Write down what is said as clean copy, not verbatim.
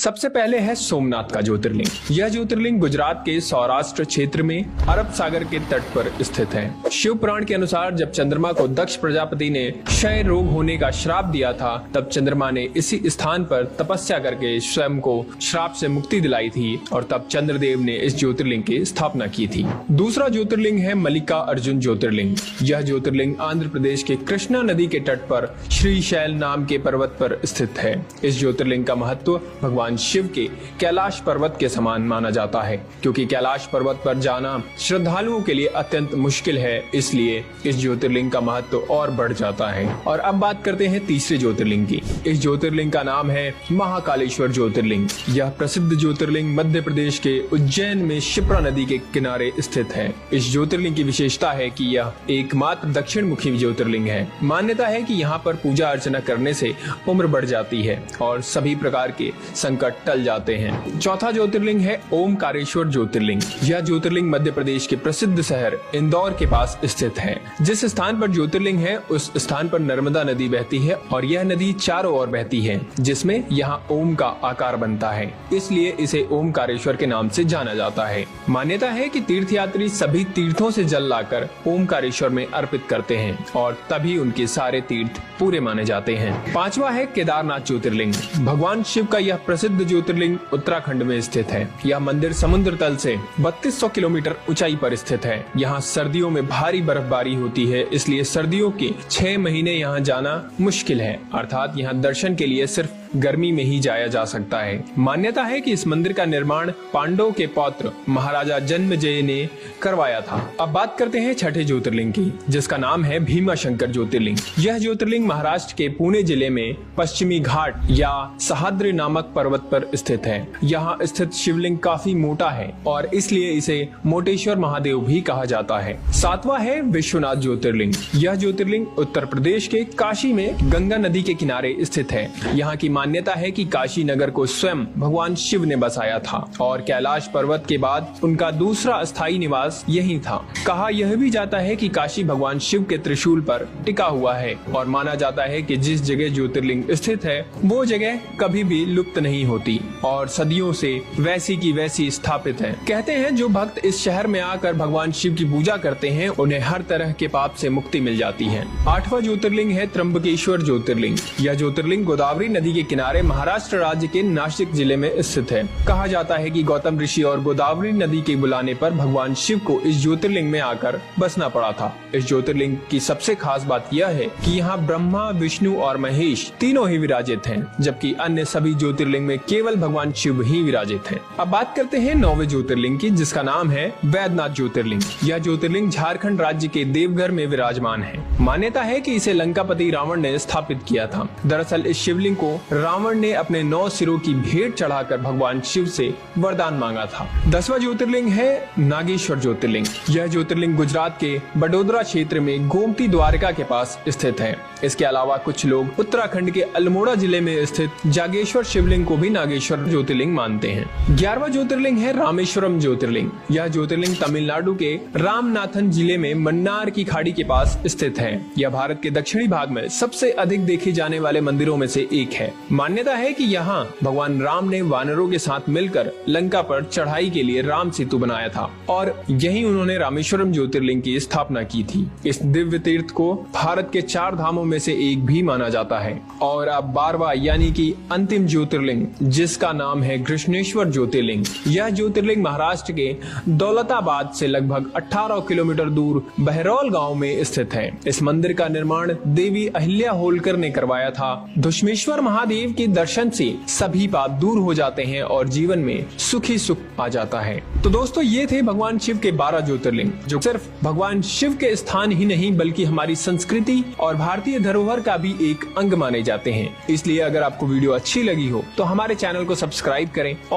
सबसे पहले है सोमनाथ का ज्योतिर्लिंग। यह ज्योतिर्लिंग गुजरात के सौराष्ट्र क्षेत्र में अरब सागर के तट पर स्थित है। शिव पुराण के अनुसार जब चंद्रमा को दक्ष प्रजापति ने क्षय रोग होने का श्राप दिया था, तब चंद्रमा ने इसी स्थान पर तपस्या करके स्वयं को श्राप से मुक्ति दिलाई थी और तब चंद्रदेव ने इस ज्योतिर्लिंग की स्थापना की थी। दूसरा ज्योतिर्लिंग है मल्लिका अर्जुन ज्योतिर्लिंग। यह ज्योतिर्लिंग आंध्र प्रदेश के कृष्णा नदी के तट पर श्रीशैल नाम के पर्वत पर स्थित है। इस ज्योतिर्लिंग का महत्व भगवान शिव के कैलाश पर्वत के समान माना जाता है, क्योंकि कैलाश पर्वत पर जाना श्रद्धालुओं के लिए अत्यंत मुश्किल है, इसलिए इस ज्योतिर्लिंग का महत्व और बढ़ जाता है। और अब बात करते हैं तीसरे ज्योतिर्लिंग की। इस ज्योतिर्लिंग का नाम है महाकालेश्वर ज्योतिर्लिंग। यह प्रसिद्ध ज्योतिर्लिंग मध्य प्रदेश के उज्जैन में शिप्रा नदी के किनारे स्थित है। इस ज्योतिर्लिंग की विशेषता है कि यह एकमात्र दक्षिण मुखी ज्योतिर्लिंग है। मान्यता है कि यहाँ पर पूजा अर्चना करने से उम्र बढ़ जाती है और सभी प्रकार के संकट टल जाते हैं। चौथा ज्योतिर्लिंग है ओमकारेश्वर ज्योतिर्लिंग। यह ज्योतिर्लिंग मध्य प्रदेश के प्रसिद्ध शहर इंदौर के पास स्थित है। जिस स्थान पर ज्योतिर्लिंग है उस स्थान पर नर्मदा नदी बहती है और यह नदी चारों ओर बहती है, जिसमें यहाँ ओम का आकार बनता है, इसलिए इसे ओमकारेश्वर के नाम से जाना जाता है। मान्यता है कि तीर्थयात्री सभी तीर्थों से जल लाकर ओमकारेश्वर में अर्पित करते हैं और तभी उनके सारे तीर्थ पूरे माने जाते हैं। पांचवा है केदारनाथ ज्योतिर्लिंग। भगवान शिव का यह प्रसिद्ध ज्योतिर्लिंग उत्तराखंड में स्थित है। यह मंदिर समुद्र तल से 3200 किलोमीटर ऊंचाई पर स्थित है। यहाँ सर्दियों में भारी बर्फबारी होती है, इसलिए सर्दियों के 6 महीने यहाँ जाना मुश्किल है, अर्थात यहाँ दर्शन के लिए सिर्फ गर्मी में ही जाया जा सकता है। मान्यता है कि इस मंदिर का निर्माण पांडवों के पौत्र महाराजा जन्मेजय ने करवाया था। अब बात करते हैं छठे ज्योतिर्लिंग की, जिसका नाम है भीमाशंकर ज्योतिर्लिंग। यह ज्योतिर्लिंग महाराष्ट्र के पुणे जिले में पश्चिमी घाट या सह्याद्री नामक पर्वत पर स्थित है। यहाँ स्थित शिवलिंग काफी मोटा है और इसलिए इसे मोटेश्वर महादेव भी कहा जाता है। सातवां है विश्वनाथ ज्योतिर्लिंग। यह ज्योतिर्लिंग उत्तर प्रदेश के काशी में गंगा नदी के किनारे स्थित है। यहाँ की मान्यता है कि काशी नगर को स्वयं भगवान शिव ने बसाया था और कैलाश पर्वत के बाद उनका दूसरा स्थायी निवास यही था। कहा यह भी जाता है कि काशी भगवान शिव के त्रिशूल पर टिका हुआ है और माना जाता है कि जिस जगह ज्योतिर्लिंग स्थित है वो जगह कभी भी लुप्त नहीं होती और सदियों से वैसी की वैसी स्थापित है। कहते हैं जो भक्त इस शहर में आकर भगवान शिव की पूजा करते हैं उन्हें हर तरह के पाप से मुक्ति मिल जाती है। आठवां ज्योतिर्लिंग है त्र्यंबकेश्वर ज्योतिर्लिंग। यह ज्योतिर्लिंग गोदावरी नदी के किनारे महाराष्ट्र राज्य के नासिक जिले में स्थित है। कहा जाता है कि गौतम ऋषि और गोदावरी नदी के बुलाने पर भगवान शिव को इस ज्योतिर्लिंग में आकर बसना पड़ा था। इस ज्योतिर्लिंग की सबसे खास बात यह है कि यहाँ ब्रह्मा, विष्णु और महेश तीनों ही विराजित हैं, जबकि अन्य सभी ज्योतिर्लिंग में केवल भगवान शिव ही विराजित हैं। अब बात करते हैं 9वें ज्योतिर्लिंग की, जिसका नाम है वैद्यनाथ ज्योतिर्लिंग। यह ज्योतिर्लिंग झारखंड राज्य के देवघर में विराजमान है। मान्यता है कि इसे लंकापति रावण ने स्थापित किया था। दरअसल इस शिवलिंग को रावण ने अपने 9 सिरों की भेंट चढ़ाकर भगवान शिव से वरदान मांगा था। 10वां ज्योतिर्लिंग है नागेश्वर ज्योतिर्लिंग। यह ज्योतिर्लिंग गुजरात के बडोदरा क्षेत्र में गोमती द्वारका के पास स्थित है। इसके अलावा कुछ लोग उत्तराखंड के अल्मोड़ा जिले में स्थित जागेश्वर शिवलिंग को भी नागेश्वर ज्योतिर्लिंग मानते हैं। 11वां ज्योतिर्लिंग है रामेश्वरम ज्योतिर्लिंग। यह ज्योतिर्लिंग तमिलनाडु के रामनाथन जिले में मन्नार की खाड़ी के पास स्थित है। यह भारत के दक्षिणी भाग में सबसे अधिक देखे जाने वाले मंदिरों में से एक है। मान्यता है कि यहाँ भगवान राम ने वानरों के साथ मिलकर लंका पर चढ़ाई के लिए राम सेतु बनाया था और यही उन्होंने रामेश्वरम ज्योतिर्लिंग की स्थापना की थी। इस दिव्य तीर्थ को भारत के 4 धामों में से एक भी माना जाता है। और अब 12वां यानी कि अंतिम ज्योतिर्लिंग, जिसका नाम है कृष्णेश्वर ज्योतिर्लिंग। यह ज्योतिर्लिंग महाराष्ट्र के दौलताबाद से लगभग 18 किलोमीटर दूर बहरौल गाँव में स्थित है। इस मंदिर का निर्माण देवी अहिल्या होलकर ने करवाया था। धुष्मेश्वर महादेव के दर्शन से सभी पाप दूर हो जाते हैं और जीवन में सुख ही सुख आ जाता है। तो दोस्तों ये थे भगवान शिव के 12 ज्योतिर्लिंग, जो सिर्फ भगवान शिव के स्थान ही नहीं बल्कि हमारी संस्कृति और भारतीय धरोहर का भी एक अंग माने जाते हैं। इसलिए अगर आपको वीडियो अच्छी लगी हो तो हमारे चैनल को सब्सक्राइब करें और